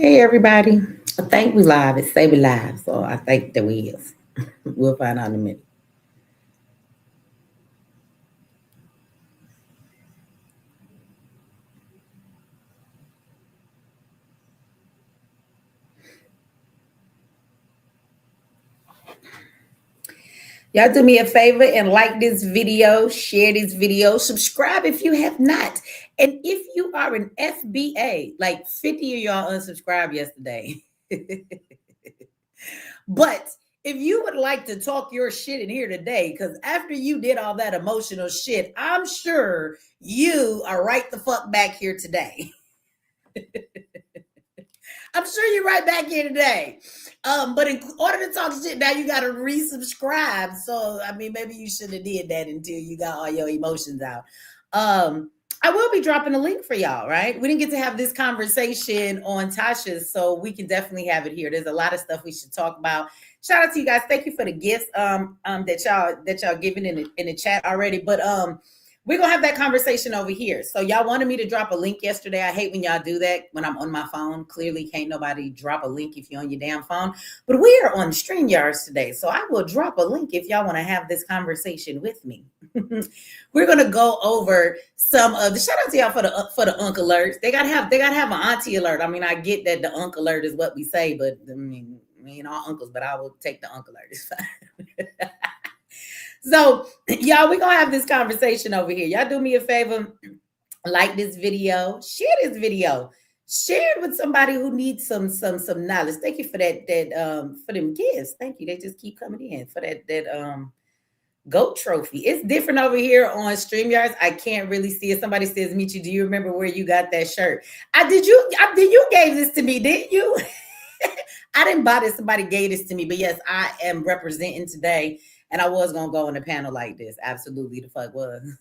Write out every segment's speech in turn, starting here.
Hey everybody. I think we live. It say we live, so I think that we is. We'll find out in a minute. Y'all do me a favor and like this video, share this video, subscribe if you have not. And if you are an FBA, like 50 of y'all unsubscribed yesterday. But if you would like to talk your shit in here today, because after you did all that emotional shit, I'm sure you are right the fuck back here today. I'm sure you're right back here today. But in order to talk shit, now you got to resubscribe. So, I mean, maybe you should have did that until you got all your emotions out. I will be dropping a link for y'all, right? We didn't get to have this conversation on Tasha's, so we can definitely have it here. There's a lot of stuff we should talk about. Shout out to you guys. Thank you for the gifts that y'all giving in the chat already. But we're gonna have that conversation over here. So y'all wanted me to drop a link yesterday. I hate when y'all do that when I'm on my phone. Clearly can't nobody drop a link if you're on your damn phone. But we are on StreamYards today. So I will drop a link if y'all want to have this conversation with me. We're gonna go over some of the shout out to y'all for the Unc alerts. They gotta have an auntie alert. I mean, I get that the Unc alert is what we say, but I mean all uncles, but I will take the Unc alert. It's fine. So, y'all, we're going to have this conversation over here. Y'all do me a favor, like this video, share this video, share it with somebody who needs some knowledge. Thank you for that for them gifts. Thank you. They just keep coming in for that GOAT trophy. It's different over here on StreamYards. I can't really see it. Somebody says, Michi, do you remember where you got that shirt? You gave this to me, didn't you? I didn't buy this. Somebody gave this to me, but yes, I am representing today. And I was going to go on a panel like this. Absolutely the fuck was.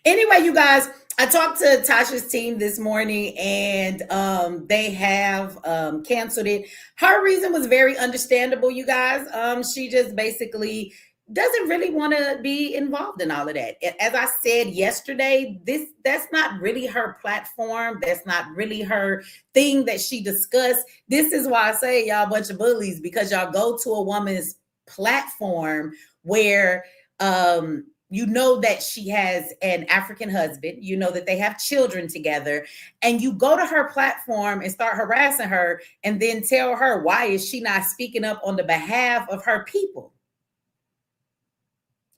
Anyway, you guys, I talked to Tasha's team this morning and they have canceled it. Her reason was very understandable, you guys. She just basically doesn't really want to be involved in all of that. As I said yesterday, that's not really her platform. That's not really her thing that she discussed. This is why I say y'all a bunch of bullies, because y'all go to a woman's platform where you know that she has an African husband, you know that they have children together, and you go to her platform and start harassing her and then tell her, why is she not speaking up on the behalf of her people?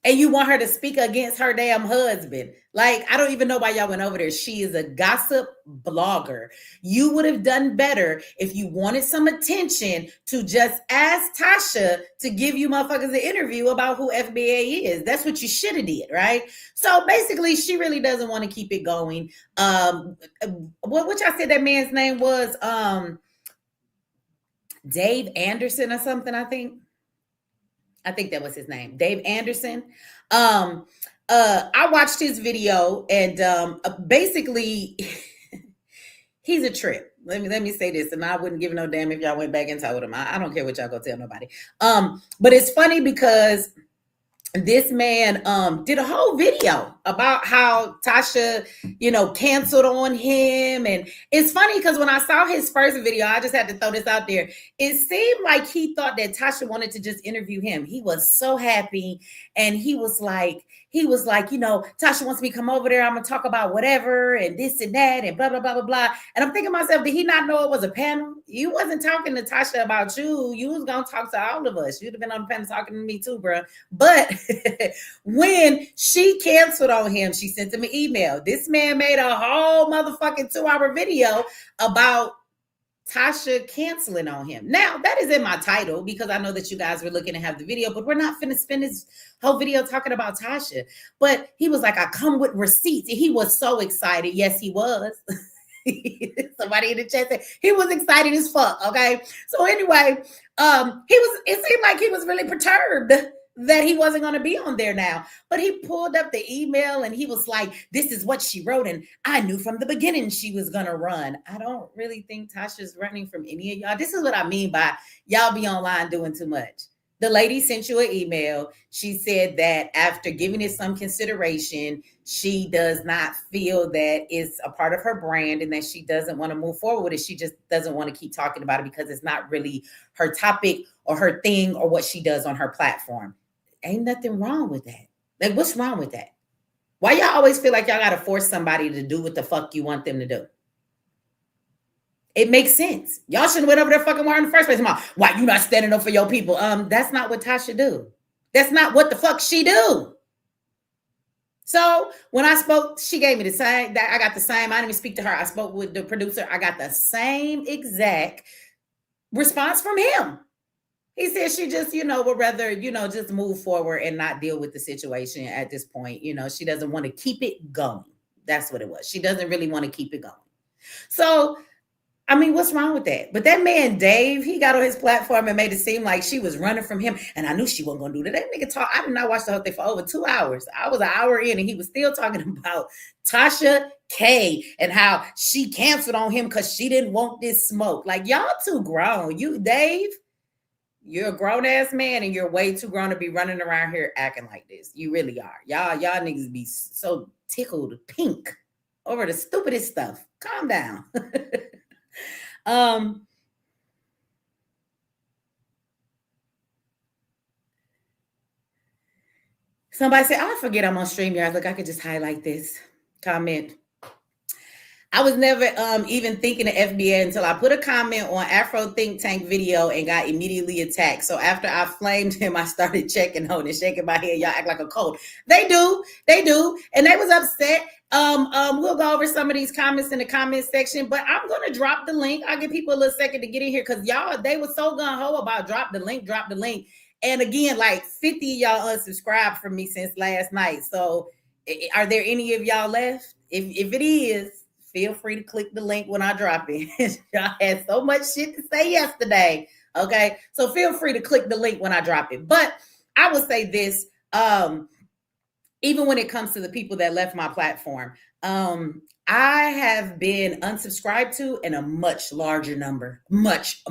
And you want her to speak against her damn husband. Like, I don't even know why y'all went over there. She is a gossip blogger. You would have done better if you wanted some attention to just ask Tasha to give you motherfuckers an interview about who FBA is. That's what you should have did, right? So basically, she really doesn't want to keep it going. What y'all said that man's name was? Dave Anderson or something, I think. I think that was his name, Dave Anderson. I watched his video and basically he's a trip. Let me say this, and I wouldn't give no damn if y'all went back and told him. I don't care what y'all go tell nobody. But it's funny because this man did a whole video about how Tasha, canceled on him. And it's funny because when I saw his first video, I just had to throw this out there. It seemed like he thought that Tasha wanted to just interview him. He was so happy. And he was like, Tasha wants me to come over there. I'm going to talk about whatever and this and that and blah, blah, blah, blah, blah. And I'm thinking to myself, did he not know it was a panel? You wasn't talking to Tasha about you. You was going to talk to all of us. You'd have been on the panel talking to me too, bro. But when she canceled on him, she sent him an email. This man made a whole motherfucking 2-hour video about Tasha canceling on him. Now, that is in my title because I know that you guys were looking to have the video, but we're not finna spend this whole video talking about Tasha. But he was like, I come with receipts. He was so excited. Yes, he was. Somebody in the chat said he was excited as fuck. Okay. So anyway, it seemed like he was really perturbed that he wasn't going to be on there now. But he pulled up the email and he was like, this is what she wrote. And I knew from the beginning she was going to run. I don't really think Tasha's running from any of y'all. This is what I mean by y'all be online doing too much. The lady sent you an email. She said that after giving it some consideration, she does not feel that it's a part of her brand and that she doesn't want to move forward with it. She just doesn't want to keep talking about it because it's not really her topic or her thing or what she does on her platform. Ain't nothing wrong with that. Like, what's wrong with that? Why y'all always feel like y'all got to force somebody to do what the fuck you want them to do? It makes sense. Y'all shouldn't have went over there fucking war in the first place. Why you not standing up for your people? That's not what Tasha do. That's not what the fuck she do. So when I spoke, she gave me the same. That I got the same. I didn't even speak to her. I spoke with the producer. I got the same exact response from him. He said she just, would rather, just move forward and not deal with the situation at this point. She doesn't want to keep it going. That's what it was. She doesn't really want to keep it going. So, I mean, what's wrong with that? But that man, Dave, he got on his platform and made it seem like she was running from him. And I knew she wasn't going to do that. That nigga talk. I did not watch the whole thing for over 2 hours. I was an hour in and he was still talking about Tasha K and how she canceled on him because she didn't want this smoke. Like, y'all too grown. You, Dave, you're a grown ass man and you're way too grown to be running around here acting like this. You really are. Y'all niggas be so tickled pink over the stupidest stuff. Calm down. Somebody said, I forget I'm on StreamYard. Look, I could just highlight this comment. I was never even thinking of FBA until I put a comment on Afro Think Tank video and got immediately attacked. So after I flamed him, I started checking on it, shaking my head. Y'all act like a cult. They do. And they was upset. We'll go over some of these comments in the comment section, but I'm going to drop the link. I'll give people a little second to get in here because y'all, they were so gun-ho about drop the link. And again, like 50 of y'all unsubscribed from me since last night. So are there any of y'all left? If it is, feel free to click the link when I drop it. Y'all had so much shit to say yesterday. Okay. So feel free to click the link when I drop it. But I would say this, even when it comes to the people that left my platform, I have been unsubscribed to in a much larger number, much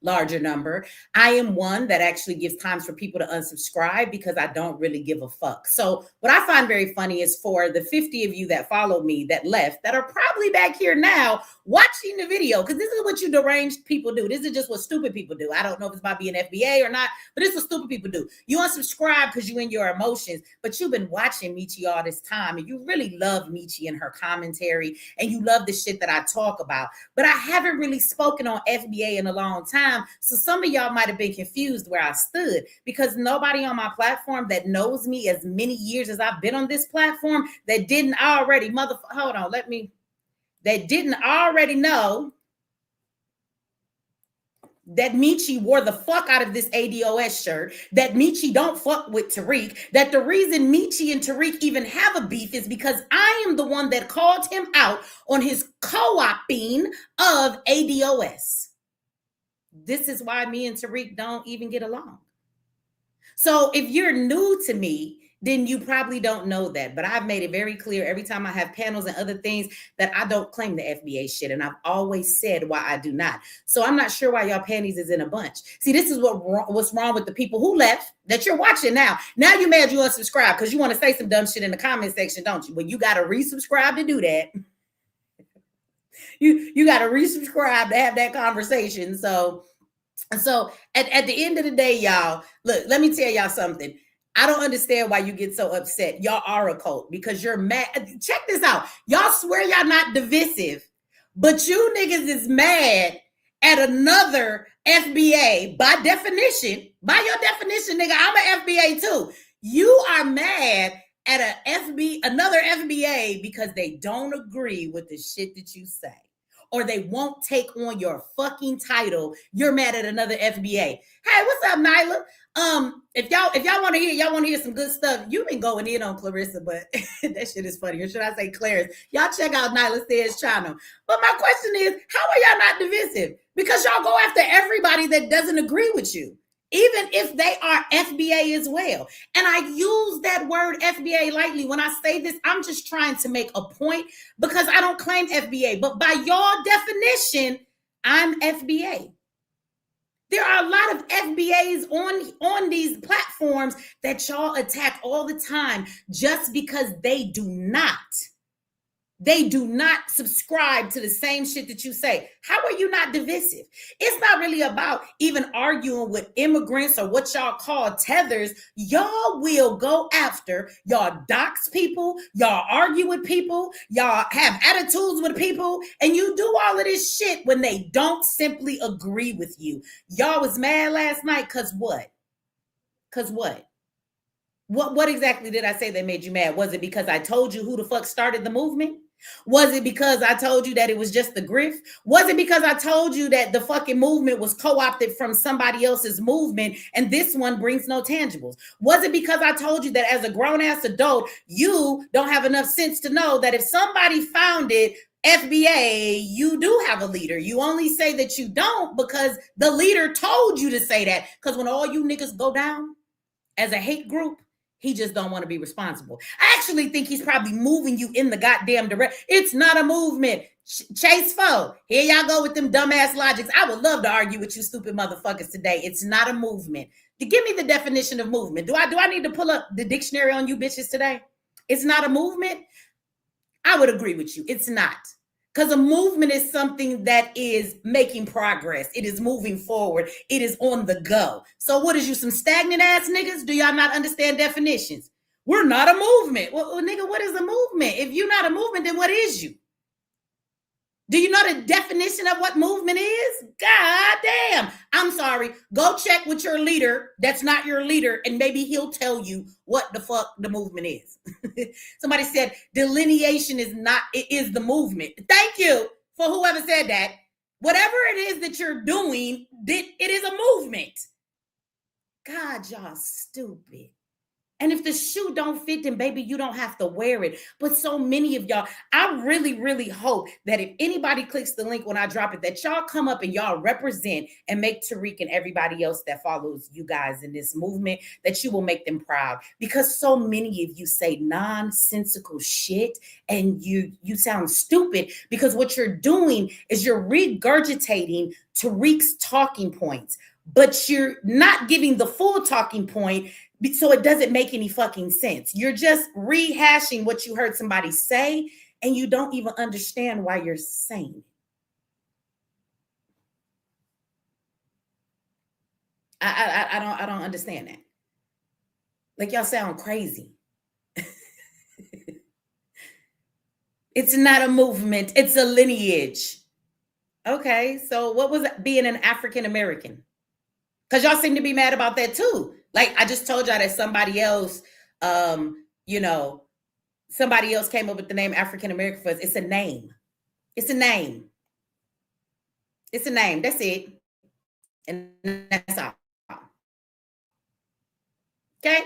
larger number. I am one that actually gives times for people to unsubscribe because I don't really give a fuck. So what I find very funny is for the 50 of you that follow me that left, that are probably back here now watching the video, because this is what you deranged people do. This is just what stupid people do. I don't know if it's about being FBA or not, but this is what stupid people do. You unsubscribe because you in your emotions, but you've been watching Michi all this time and you really love Michi and her commentary and you love the shit that I talk about. But I haven't really spoken on FBA in a long time. So some of y'all might have been confused where I stood because nobody on my platform that knows me as many years as I've been on this platform that didn't already that didn't already know that Michi wore the fuck out of this ADOS shirt, that Michi don't fuck with Tariq, that the reason Michi and Tariq even have a beef is because I am the one that called him out on his co-oping of ADOS. This is why me and Tariq don't even get along. So if you're new to me, then you probably don't know that. But I've made it very clear every time I have panels and other things that I don't claim the FBA shit. And I've always said why I do not. So I'm not sure why y'all panties is in a bunch. See, this is what's wrong with the people who left that you're watching now. Now you're mad you unsubscribe because you want to say some dumb shit in the comment section, don't you? Well, you got to resubscribe to do that. You got to resubscribe to have that conversation. So at the end of the day, y'all, look, let me tell y'all something. I don't understand why you get so upset. Y'all are a cult because you're mad. Check this out. Y'all swear y'all not divisive, but you niggas is mad at another FBA by definition. By your definition, nigga, I'm an FBA too. You are mad at another FBA because they don't agree with the shit that you say. Or they won't take on your fucking title. You're mad at another FBA. Hey, what's up, Nyla? If y'all want to hear some good stuff, you've been going in on Clarissa, but that shit is funny. Or should I say Clarence? Y'all check out Nyla Says channel. But my question is, how are y'all not divisive? Because y'all go after everybody that doesn't agree with you, even if they are FBA as well. And I use that word FBA lightly. When I say this, I'm just trying to make a point because I don't claim FBA. But by your definition, I'm FBA. There are a lot of FBAs on these platforms that y'all attack all the time just because they do not subscribe to the same shit that you say. How are you not divisive? It's not really about even arguing with immigrants or what y'all call tethers. Y'all will go after, y'all dox people, y'all argue with people, y'all have attitudes with people, and you do all of this shit when they don't simply agree with you. Y'all was mad last night because what? Because what? What exactly did I say that made you mad? Was it because I told you who the fuck started the movement? Was it because I told you that it was just the grift? Was it because I told you that the fucking movement was co-opted from somebody else's movement and this one brings no tangibles? Was it because I told you that as a grown-ass adult, you don't have enough sense to know that if somebody founded FBA, you do have a leader? You only say that you don't because the leader told you to say that. Because when all you niggas go down as a hate group, he just don't want to be responsible. I actually think he's probably moving you in the goddamn direction. It's not a movement. Chase foe. Here y'all go with them dumbass logics. I would love to argue with you stupid motherfuckers today. It's not a movement. Give me the definition of movement. Do I need to pull up the dictionary on you bitches today? It's not a movement. I would agree with you. It's not. Because a movement is something that is making progress. It is moving forward. It is on the go. So what is you, some stagnant ass niggas? Do y'all not understand definitions? We're not a movement. Well, nigga, what is a movement? If you're not a movement, then what is you? Do you know the definition of what movement is? God damn. I'm sorry. Go check with your leader that's not your leader, and maybe he'll tell you what the fuck the movement is. Somebody said delineation is the movement. Thank you for whoever said that. Whatever it is that you're doing, it is a movement. God, y'all stupid. And if the shoe don't fit, then baby, you don't have to wear it. But so many of y'all, I really, really hope that if anybody clicks the link when I drop it, that y'all come up and y'all represent and make Tariq and everybody else that follows you guys in this movement, that you will make them proud. Because so many of you say nonsensical shit and you sound stupid because what you're doing is you're regurgitating Tariq's talking points, but you're not giving the full talking point. So it doesn't make any fucking sense. You're just rehashing what you heard somebody say, and you don't even understand why you're saying it. I don't understand that. Like, y'all sound crazy. It's not a movement. It's a lineage. Okay, so what was it being an African American? Because y'all seem to be mad about that too. Like, I just told y'all that somebody else, somebody else came up with the name African American for us. It's a name. It's a name. It's a name. That's it. And that's all. Okay?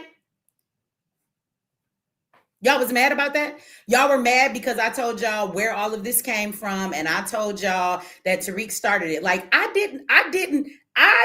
Y'all was mad about that? Y'all were mad because I told y'all where all of this came from, and I told y'all that Tariq started it. Like, I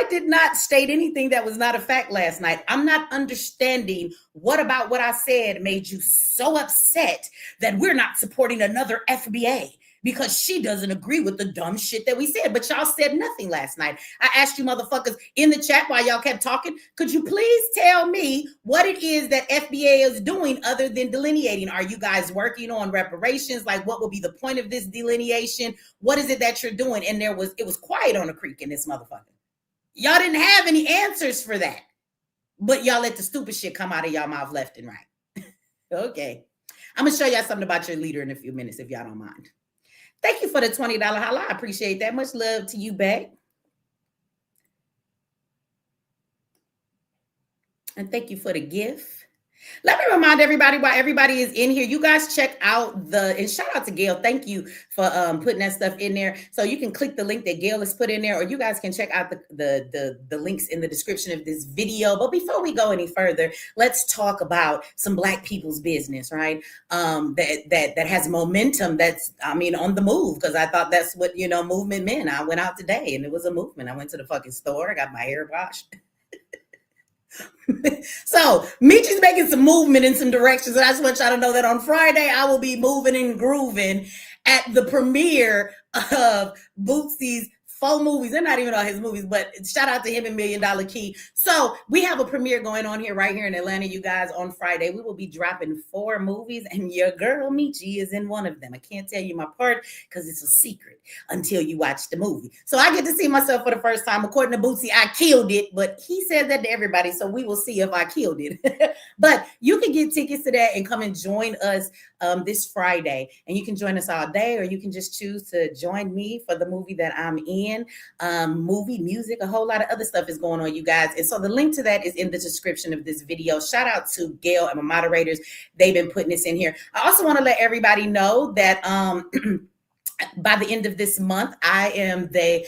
did not state anything that was not a fact last night. I'm not understanding what about what I said made you so upset that we're not supporting another FBA because she doesn't agree with the dumb shit that we said. But y'all said nothing last night. I asked you motherfuckers in the chat while y'all kept talking, could you please tell me what it is that FBA is doing other than delineating? Are you guys working on reparations? Like, what will be the point of this delineation? What is it that you're doing? And it was quiet on the creek in this motherfucker. Y'all didn't have any answers for that, but y'all let the stupid shit come out of y'all mouth left and right. Okay. I'm going to show y'all something about your leader in a few minutes if y'all don't mind. Thank you for the $20 holla. I appreciate that. Much love to you back. And thank you for the gift. Let me remind everybody while everybody is in here, you guys check out and shout out to Gail. Thank you for putting that stuff in there. So you can click the link that Gail has put in there, or you guys can check out the links in the description of this video. But before we go any further, let's talk about some Black people's business, right? That has momentum. That's, on the move, because I thought that's what, movement meant. I went out today and it was a movement. I went to the fucking store. I got my hair washed. So Michi's making some movement in some directions, and I just want y'all to know that on Friday I will be moving and grooving at the premiere of Boosie's 4 movies. They're not even all his movies, but shout out to him and $1,000,000 Key. So we have a premiere going on here right here in Atlanta, you guys, on Friday. We will be dropping 4 movies, and your girl Michi is in one of them. I can't tell you my part because it's a secret until you watch the movie. So I get to see myself for the first time. According to Boosie, I killed it, but he said that to everybody, so we will see if I killed it. But you can get tickets to that and come and join us this Friday, and you can join us all day, or you can just choose to join me for the movie that I'm in. Movie, music, a whole lot of other stuff is going on, you guys. And so the link to that is in the description of this video. Shout out to Gail and my moderators. They've been putting this in here. I also want to let everybody know that by the end of this month, I am the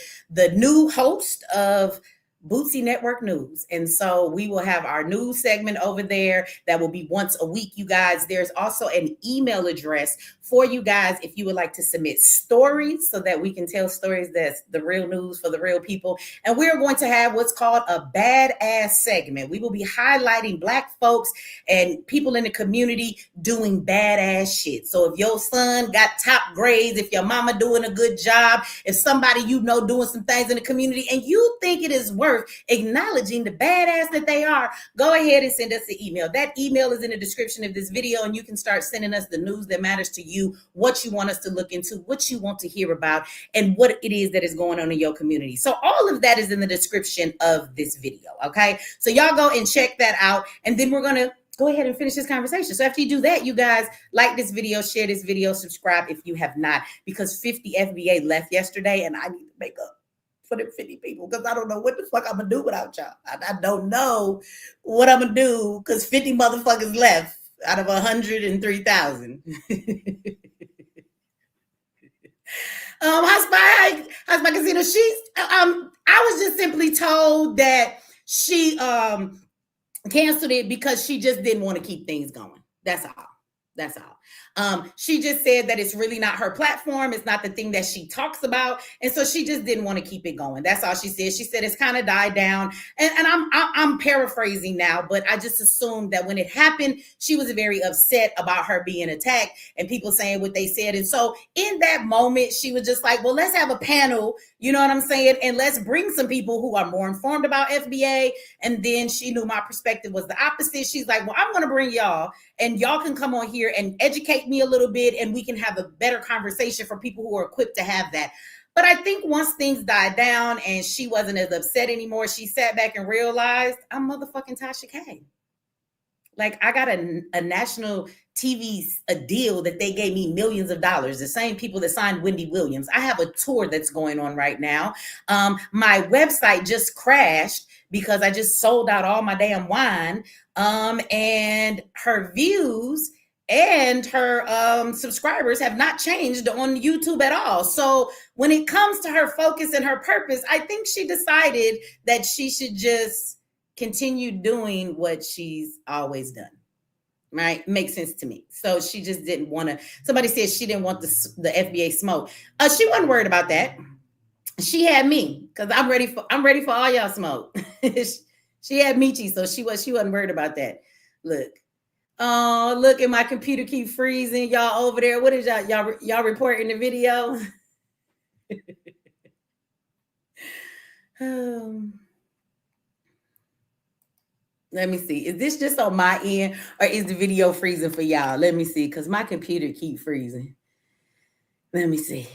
new host of BOOSIE Network News. And so we will have our news segment over there that will be once a week, you guys. There's also an email address for you guys if you would like to submit stories so that we can tell stories that's the real news for the real people. And we're going to have what's called a Badazz segment. We will be highlighting Black folks and people in the community doing badass shit. So if your son got top grades, if your mama doing a good job, if somebody you know doing some things in the community and you think it is worth acknowledging the badass that they are, go ahead and send us an email. That email is in the description of this video, and you can start sending us the news that matters to you, what you want us to look into, what you want to hear about, and what it is that is going on in your community. So all of that is in the description of this video, okay? So y'all go and check that out, and then we're going to go ahead and finish this conversation. So after you do that, you guys, like this video, share this video, subscribe if you have not, because 50 FBA left yesterday, and I need to make up for them 50 people because I don't know what the fuck I'm gonna do without y'all. I don't know what I'm gonna do because 50 motherfuckers left out of 103,000. How's my casino? She's I was just simply told that she canceled it because she just didn't want to keep things going. That's all. That's all. She just said that it's really not her platform. It's not the thing that she talks about. And so she just didn't want to keep it going. That's all she said. She said it's kind of died down. And I'm paraphrasing now, but I just assumed that when it happened, she was very upset about her being attacked and people saying what they said. And so in that moment, she was just like, well, let's have a panel, you know what I'm saying? And let's bring some people who are more informed about FBA. And then she knew my perspective was the opposite. She's like, well, I'm going to bring y'all and y'all can come on here and educate me a little bit and we can have a better conversation for people who are equipped to have that. But I think once things died down and she wasn't as upset anymore, she sat back and realized I'm motherfucking Tasha K. Like I got a national TV deal that they gave me millions of dollars. The same people that signed Wendy Williams. I have a tour that's going on right now. My website just crashed because I just sold out all my damn wine. And her views and her subscribers have not changed on YouTube at all. So when it comes to her focus and her purpose, I think she decided that she should just continue doing what she's always done. Right? Makes sense to me. So she just didn't want to. Somebody said she didn't want the FBA smoke. She wasn't worried about that. She had me because I'm ready for all y'all smoke. She had Michi, so she wasn't worried about that. Look. Oh, look at my computer keep freezing. Y'all over there. What is y'all reporting the video? Let me see. Is this just on my end or is the video freezing for y'all? Let me see, because my computer keep freezing. Let me see.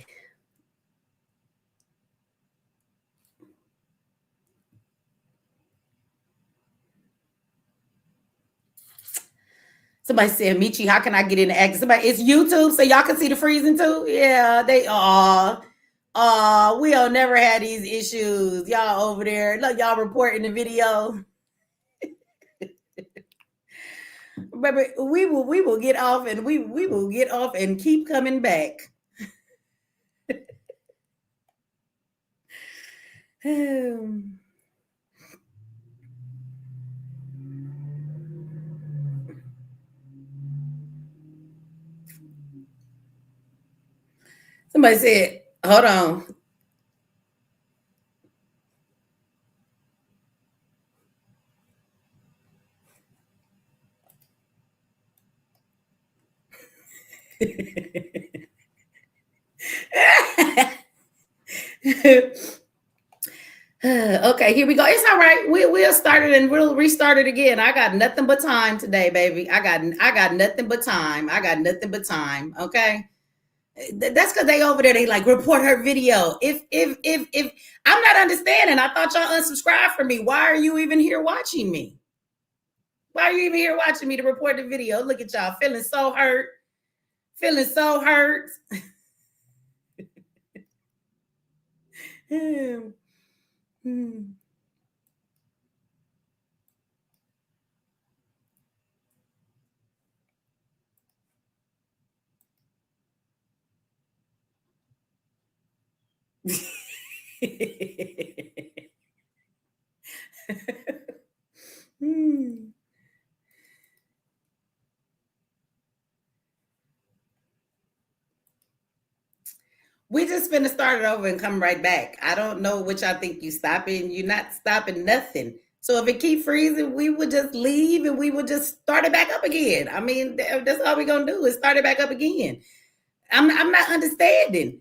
Somebody said, Michi, how can I get into acting? It's YouTube, so y'all can see the freezing too? Yeah, we'll never have these issues. Y'all over there. Look, y'all reporting the video. Remember, we will get off and we will get off and keep coming back. Somebody said, hold on. Okay, here we go. It's all right. We'll start it and we'll restart it again. I got nothing but time today, baby. I got nothing but time. I got nothing but time. Okay. That's because they over there, they like report her video. If I'm not understanding, I thought y'all unsubscribed from me. Why are you even here watching me? Why are you even here watching me to report the video? Look at y'all feeling so hurt. Feeling so hurt. We just finna start it over and come right back. I don't know what y'all think you stopping. You're not stopping nothing. So if it keep freezing, we would just leave and we would just start it back up again. I mean, that's all we're gonna do is start it back up again. I'm not understanding.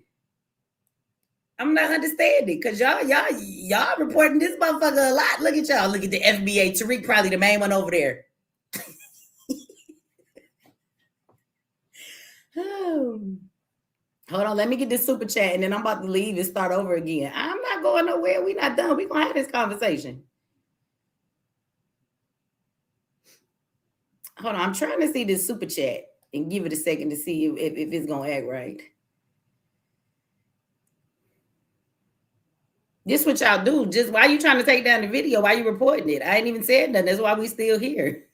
I'm not understanding because y'all reporting this motherfucker a lot. Look at y'all. Look at the FBA. Tariq probably the main one over there. Hold on, let me get this super chat and then I'm about to leave and start over again. I'm not going nowhere. We're not done. We're gonna have this conversation. Hold on, I'm trying to see this super chat and give it a second to see if it's gonna act right. This what y'all do. Just why you trying to take down the video? Why you reporting it? I ain't even said nothing. That's why we still here.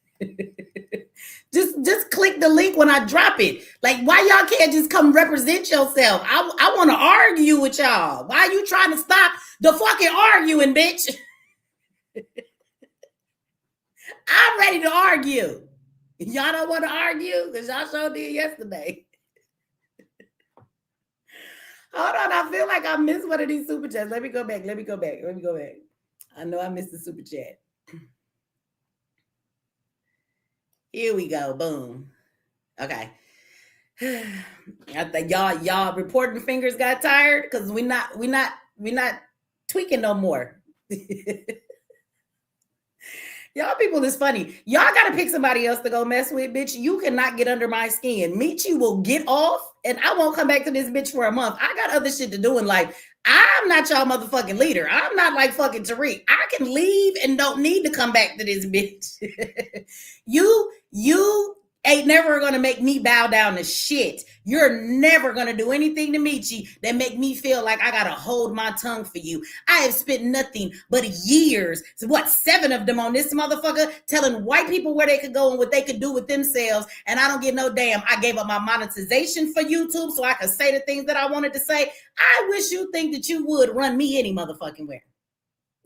just click the link when I drop it. Like, why y'all can't just come represent yourself? I want to argue with y'all. Why are you trying to stop the fucking arguing, bitch? I'm ready to argue. Y'all don't want to argue? Because y'all sure did yesterday. Hold on, I feel like I missed one of these super chats. Let me go back. I know I missed the super chat. Here we go. Boom. Okay. I think y'all reporting fingers got tired because we're not tweaking no more. Y'all people is funny. Y'all gotta pick somebody else to go mess with, bitch. You cannot get under my skin. Michi will get off and I won't come back to this bitch for a month. I got other shit to do in life. I'm not y'all motherfucking leader. I'm not like fucking Tariq. I can leave and don't need to come back to this bitch. You ain't never gonna make me bow down to shit. You're never gonna do anything to Michi that make me feel like I gotta hold my tongue for you. I have spent nothing but years, 7 of them on this motherfucker, telling white people where they could go and what they could do with themselves, and I don't get no damn. I gave up my monetization for YouTube so I could say the things that I wanted to say. I wish you think that you would run me any motherfucking where.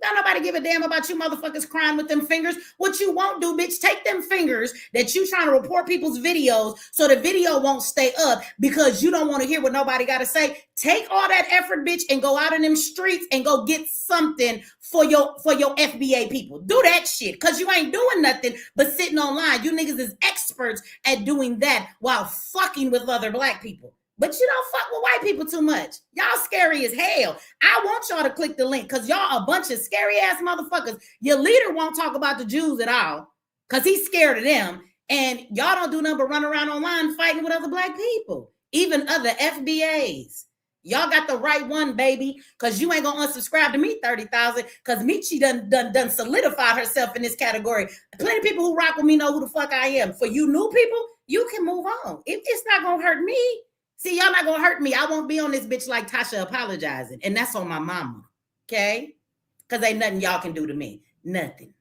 Don't nobody give a damn about you motherfuckers crying with them fingers. What you won't do, bitch, take them fingers that you trying to report people's videos so the video won't stay up because you don't want to hear what nobody got to say. Take all that effort, bitch, and go out in them streets and go get something for your FBA people. Do that shit because you ain't doing nothing but sitting online. You niggas is experts at doing that while fucking with other black people. But you don't fuck with white people too much. Y'all scary as hell. I want y'all to click the link because y'all a bunch of scary ass motherfuckers. Your leader won't talk about the Jews at all because he's scared of them. And y'all don't do nothing but run around online fighting with other black people, even other FBAs. Y'all got the right one, baby, because you ain't gonna unsubscribe to me 30,000 because Michi done solidified herself in this category. Plenty of people who rock with me know who the fuck I am. For you new people, you can move on. It's not gonna hurt me. See, y'all not gonna hurt me. I won't be on this bitch like Tasha apologizing. And that's on my mama. Okay? Because ain't nothing y'all can do to me. Nothing.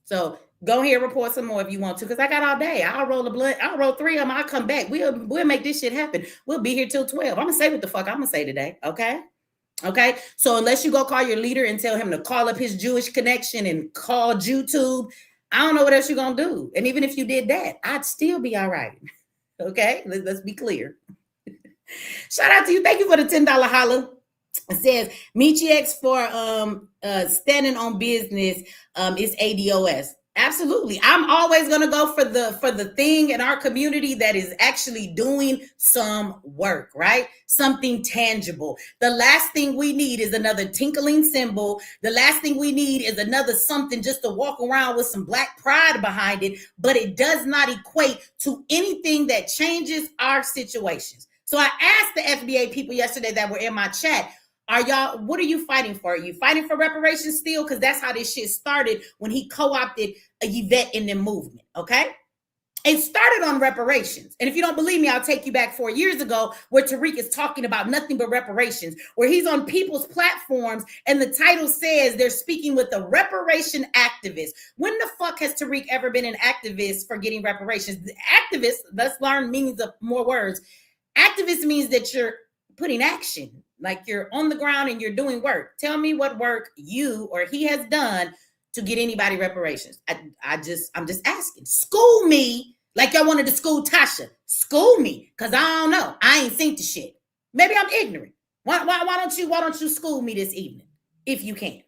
So go ahead and report some more if you want to. Because I got all day. I'll roll the blood. I'll roll 3 of them. I'll come back. We'll make this shit happen. We'll be here till 12. I'm gonna say what the fuck I'm gonna say today. Okay? Okay. So unless you go call your leader and tell him to call up his Jewish connection and call YouTube, I don't know what else you're gonna do. And even if you did that, I'd still be all right. Okay, let's be clear. Shout out to you. Thank you for the $10 holla. It says Michi X for standing on business is ADOS. Absolutely. I'm always going to go for the thing in our community that is actually doing some work, right? Something tangible. The last thing we need is another tinkling cymbal. The last thing we need is another something just to walk around with some black pride behind it, but it does not equate to anything that changes our situations. So I asked the FBA people yesterday that were in my chat, what are you fighting for? Are you fighting for reparations still? Because that's how this shit started when he co-opted a Yvette in the movement, okay? It started on reparations. And if you don't believe me, I'll take you back 4 years ago where Tariq is talking about nothing but reparations, where he's on people's platforms and the title says they're speaking with a reparation activist. When the fuck has Tariq ever been an activist for getting reparations? The activist, let's learn meanings of more words. Activist means that you're putting action, like you're on the ground and you're doing work. Tell me what work you or he has done to get anybody reparations. I'm just asking. School me like y'all wanted to school Tasha. School me, because I don't know. I ain't seen the shit. Maybe I'm ignorant. Why don't you school me this evening if you can?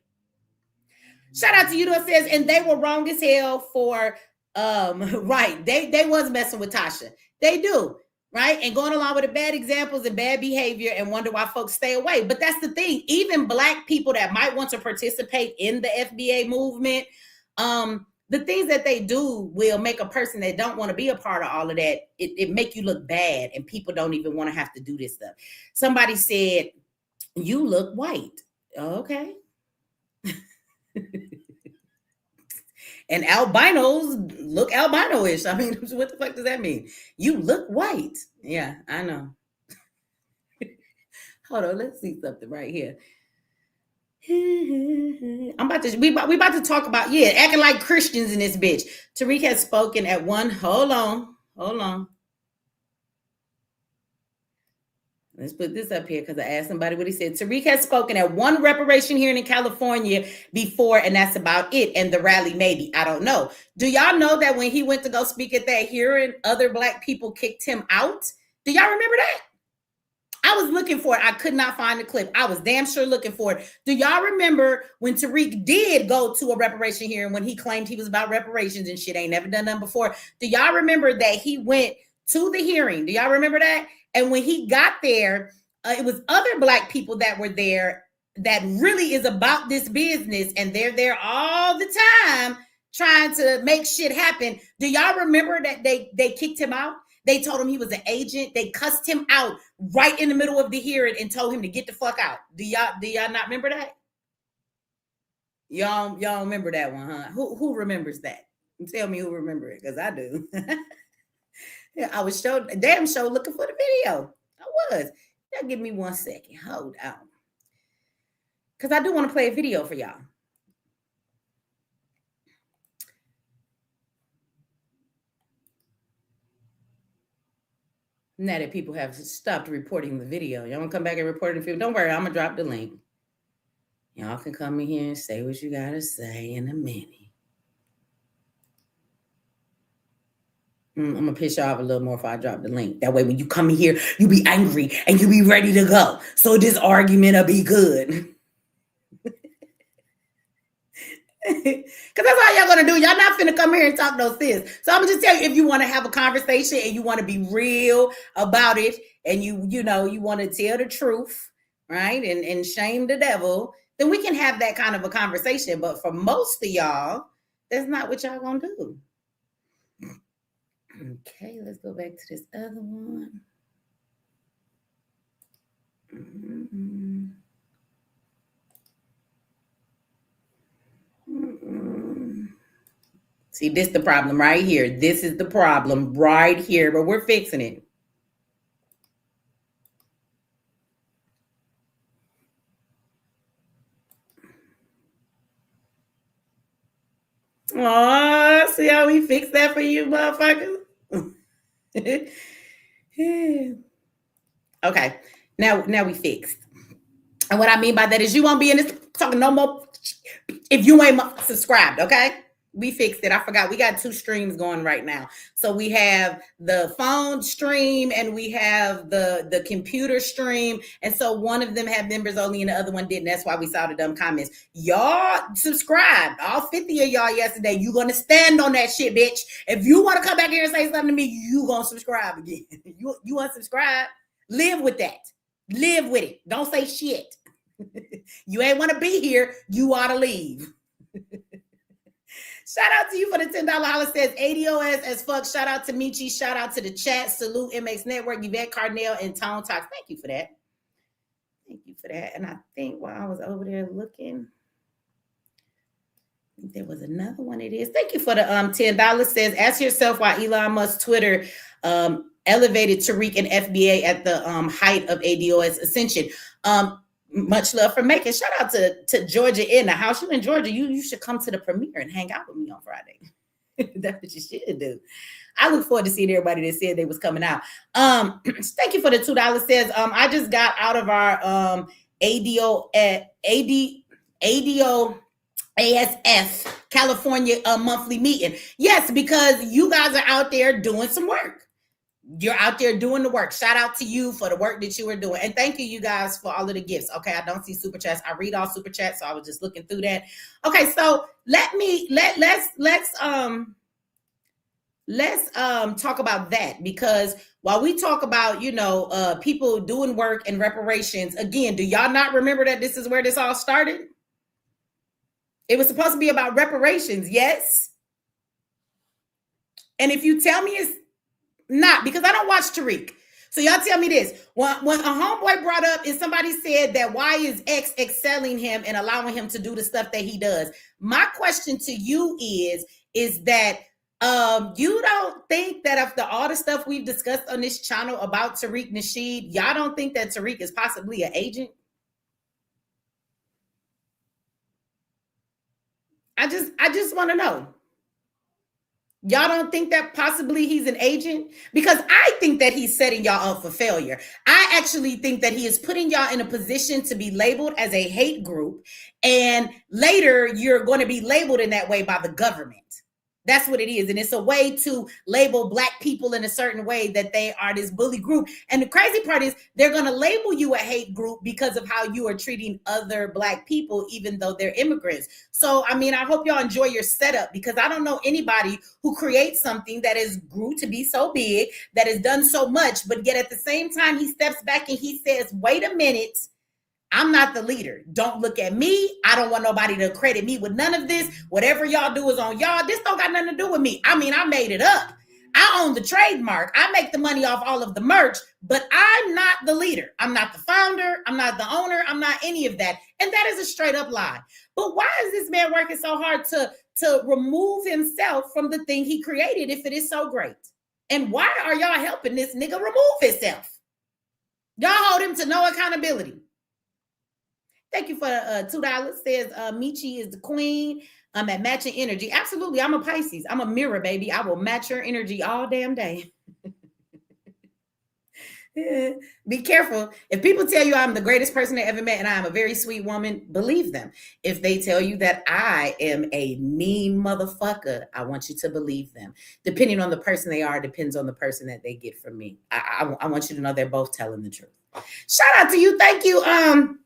Shout out to you that says, and they were wrong as hell for right. They was messing with Tasha. They do. Right? And going along with the bad examples and bad behavior and wonder why folks stay away. But that's the thing. Even Black people that might want to participate in the FBA movement, the things that they do will make a person that don't want to be a part of all of that, it make you look bad, and people don't even want to have to do this stuff. Somebody said, you look white. Okay. And albinos look albino-ish. I mean, what the fuck does that mean? You look white. Yeah, I know. Hold on, let's see something right here. We about to talk about, acting like Christians in this bitch. Tariq has spoken at one, hold on. Let's put this up here because I asked somebody what he said. Tariq has spoken at one reparation hearing in California before, and that's about it. And the rally, maybe. I don't know. Do y'all know that when he went to go speak at that hearing, other Black people kicked him out? Do y'all remember that? I was looking for it. I could not find the clip. I was damn sure looking for it. Do y'all remember when Tariq did go to a reparation hearing when he claimed he was about reparations and shit, ain't never done nothing before? Do y'all remember that he went to the hearing? Do y'all remember that? And when he got there, it was other Black people that were there that really is about this business, and they're there all the time trying to make shit happen. Do y'all remember that they kicked him out? They told him he was an agent. They cussed him out right in the middle of the hearing and told him to get the fuck out. Do y'all not remember that? Y'all remember that one, huh? Who remembers that? Tell me who remember it, because I do. Yeah, I was damn show looking for the video. I was. Now give me 1 second. Hold on. Because I do want to play a video for y'all. Now that people have stopped reporting the video. Y'all want to come back and report the video? Don't worry, I'm going to drop the link. Y'all can come in here and say what you got to say in a minute. I'm going to piss you off a little more if I drop the link. That way when you come in here, you be angry and you be ready to go. So this argument will be good. Because that's all y'all going to do. Y'all not finna come here and talk no sense. So I'm going to just tell you, if you want to have a conversation and you want to be real about it, and you want to tell the truth, right, and shame the devil, then we can have that kind of a conversation. But for most of y'all, that's not what y'all going to do. Okay, let's go back to this other one. See, this is the problem right here. This is the problem right here, but we're fixing it. Oh, see how we fixed that for you, motherfuckers? Okay, now we fixed. And what I mean by that is you won't be in this talking no more if you ain't subscribed, okay? We fixed it. I forgot. We got 2 streams going right now. So we have the phone stream and we have the computer stream. And so one of them had members only and the other one didn't. That's why we saw the dumb comments. Y'all subscribed. All 50 of y'all yesterday. You gonna stand on that shit, bitch. If you want to come back here and say something to me, you gonna subscribe again. You unsubscribe. Live with that. Live with it. Don't say shit. You ain't want to be here. You ought to leave. Shout out to you for the $10 holler. Says ADOS as fuck. Shout out to Michi. Shout out to the chat. Salute MX Network, Yvette Cardinale, and Tone Talks. Thank you for that. Thank you for that. And I think while I was over there looking, I think there was another one. It is. Thank you for the $10. Says ask yourself why Elon Musk's Twitter elevated Tariq and FBA at the height of ADOS ascension. Much love for Macon. Shout out to Georgia in the house. You in Georgia, you should come to the premiere and hang out with me on Friday. That's what you should do. I look forward to seeing everybody that said they was coming out. Thank you for the $2. Says I just got out of our ASF California monthly meeting. Yes, because you guys are out there doing some work. You're out there doing the work. Shout out to you for the work that you were doing. And thank you guys for all of the gifts. Okay, I don't see super chats. I read all super chats, so I was just looking through that. Okay, so let's talk about that, because while we talk about, people doing work and reparations, again, do y'all not remember that this is where this all started? It was supposed to be about reparations, yes? And if you tell me it's not, because I don't watch Tariq. So y'all tell me this. When a homeboy brought up and somebody said that why is X excelling him and allowing him to do the stuff that he does? My question to you is that you don't think that after all the stuff we've discussed on this channel about Tariq Nasheed, y'all don't think that Tariq is possibly an agent? I just want to know. Y'all don't think that possibly he's an agent? Because I think that he's setting y'all up for failure. I actually think that he is putting y'all in a position to be labeled as a hate group, and later you're going to be labeled in that way by the government. That's what it is. And it's a way to label Black people in a certain way, that they are this bully group. And the crazy part is they're going to label you a hate group because of how you are treating other Black people, even though they're immigrants. So, I mean, I hope y'all enjoy your setup, because I don't know anybody who creates something that is grew to be so big, that has done so much, but yet at the same time, he steps back and he says, wait a minute, I'm not the leader. Don't look at me. I don't want nobody to credit me with none of this. Whatever y'all do is on y'all. This don't got nothing to do with me. I mean, I made it up. I own the trademark. I make the money off all of the merch, but I'm not the leader. I'm not the founder. I'm not the owner. I'm not any of that. And that is a straight up lie. But why is this man working so hard to remove himself from the thing he created if it is so great? And why are y'all helping this nigga remove himself? Y'all hold him to no accountability. Thank you for $2. Says Michi is the queen. I'm at matching energy. Absolutely. I'm a Pisces. I'm a mirror, baby. I will match your energy all damn day. Be careful. If people tell you I'm the greatest person they ever met and I am a very sweet woman, believe them. If they tell you that I am a mean motherfucker, I want you to believe them. Depending on the person they are, depends on the person that they get from me. I want you to know they're both telling the truth. Shout out to you. Thank you.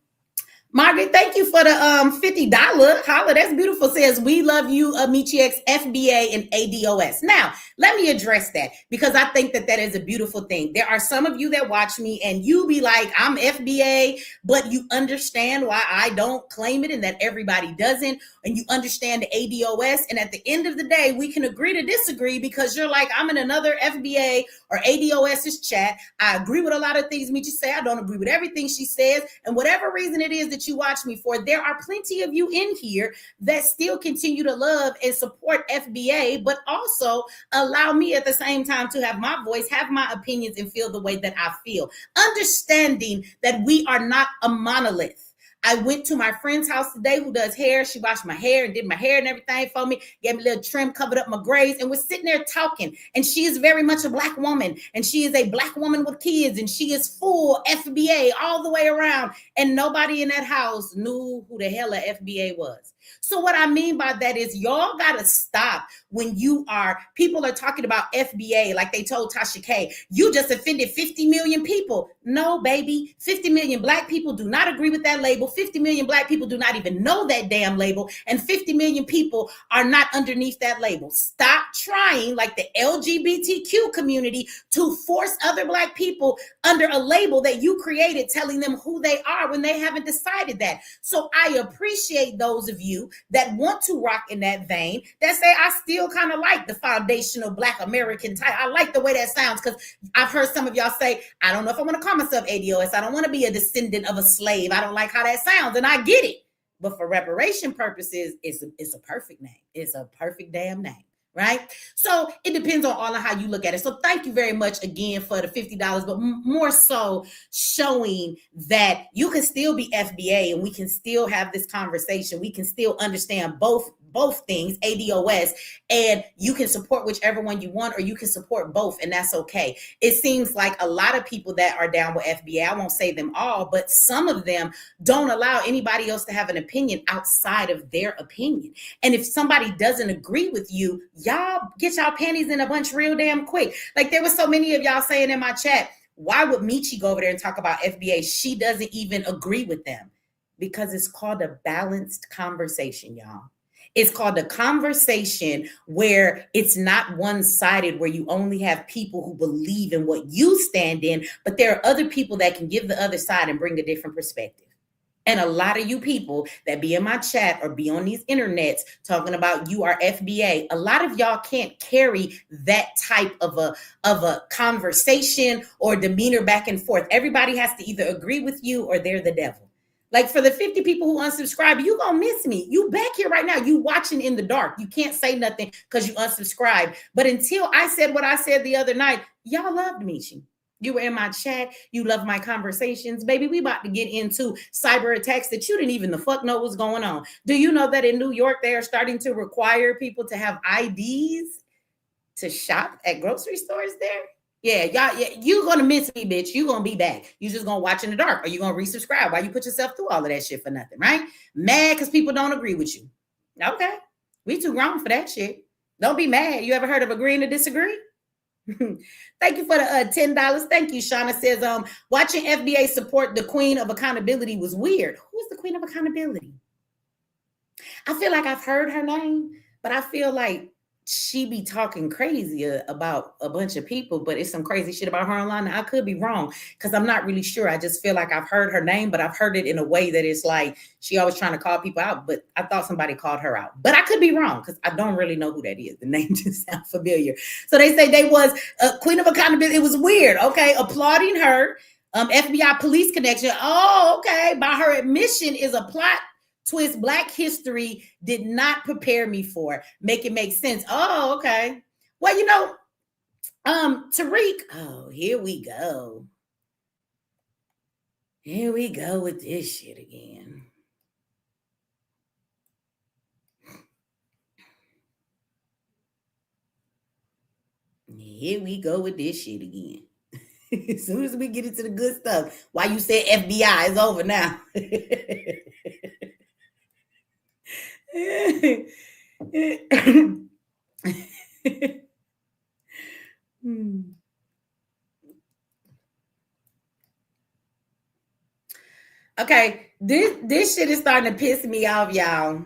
Margaret, thank you for the $50 holla. That's beautiful. Says, we love you, Michi X, FBA, and ADOS. Now, let me address that, because I think that is a beautiful thing. There are some of you that watch me and you be like, I'm FBA, but you understand why I don't claim it and that everybody doesn't. And you understand the ADOS. And at the end of the day, we can agree to disagree, because you're like, I'm in another FBA or ADOS's chat. I agree with a lot of things Michi say. I don't agree with everything she says. And whatever reason it is that you watch me for, there are plenty of you in here that still continue to love and support FBA, but also allow me at the same time to have my voice, have my opinions, and feel the way that I feel. Understanding that we are not a monolith. I went to my friend's house today who does hair. She washed my hair and did my hair and everything for me, gave me a little trim, covered up my grays, and we're sitting there talking. And she is very much a Black woman, and she is a Black woman with kids, and she is full FBA all the way around. And nobody in that house knew who the hell a FBA was. So what I mean by that is y'all got to stop when people are talking about FBA like they told Tasha K. You just offended 50 million people. No, baby. 50 million Black people do not agree with that label. 50 million Black people do not even know that damn label. And 50 million people are not underneath that label. Stop trying, like the LGBTQ community, to force other Black people under a label that you created, telling them who they are when they haven't decided that. So I appreciate those of you that want to rock in that vein, that say, I still kind of like the foundational Black American type. I like the way that sounds, because I've heard some of y'all say, I don't know if I want to call myself ADOS. I don't want to be a descendant of a slave. I don't like how that sounds. And I get it. But for reparation purposes, it's a perfect name. It's a perfect damn name. Right? So it depends on all of how you look at it. So thank you very much again for the $50, but more so showing that you can still be FBA and we can still have this conversation. We can still understand both things, ADOS, and you can support whichever one you want, or you can support both, and that's okay. It seems like a lot of people that are down with FBA, I won't say them all, but some of them don't allow anybody else to have an opinion outside of their opinion. And if somebody doesn't agree with you, y'all get y'all panties in a bunch real damn quick. Like there was so many of y'all saying in my chat, why would Michi go over there and talk about FBA? She doesn't even agree with them. Because it's called a balanced conversation, y'all. It's called a conversation where it's not one-sided, where you only have people who believe in what you stand in, but there are other people that can give the other side and bring a different perspective. And a lot of you people that be in my chat or be on these internets talking about you are FBA, a lot of y'all can't carry that type of a conversation or demeanor back and forth. Everybody has to either agree with you or they're the devil. Like for the 50 people who unsubscribe, you gonna miss me. You back here right now. You watching in the dark. You can't say nothing because you unsubscribe. But until I said what I said the other night, y'all loved me. You were in my chat. You love my conversations. Baby, we about to get into cyber attacks that you didn't even the fuck know what's going on. Do you know that in New York, they are starting to require people to have IDs to shop at grocery stores there? Yeah, y'all, you gonna miss me, bitch. You gonna be back. You just gonna watch in the dark, or you gonna resubscribe. Why you put yourself through all of that shit for nothing, right? Mad because people don't agree with you. Okay, we too grown for that shit. Don't be mad. You ever heard of agreeing to disagree? Thank you for the $10. Thank you. Shauna says, watching FBA support the Queen of Accountability was weird. Who is the Queen of Accountability? I feel like I've heard her name, but I feel like she be talking crazy about a bunch of people, but it's some crazy shit about her online. Now, I could be wrong because I'm not really sure. I just feel like I've heard her name, but I've heard it in a way that it's like she always trying to call people out, but I thought somebody called her out. But I could be wrong because I don't really know who that is. The name just sounds familiar. So they say they was a Queen of Accountability. It was weird. Okay, applauding her. FBI police connection. Oh, okay. By her admission is a plot twist Black history did not prepare me for. Make it make sense. Oh, okay. Well, you know, Tariq. Oh, here we go. Here we go with this shit again. Here we go with this shit again. As soon as we get into the good stuff, why you said FBI is over now. Okay, this shit is starting to piss me off, y'all.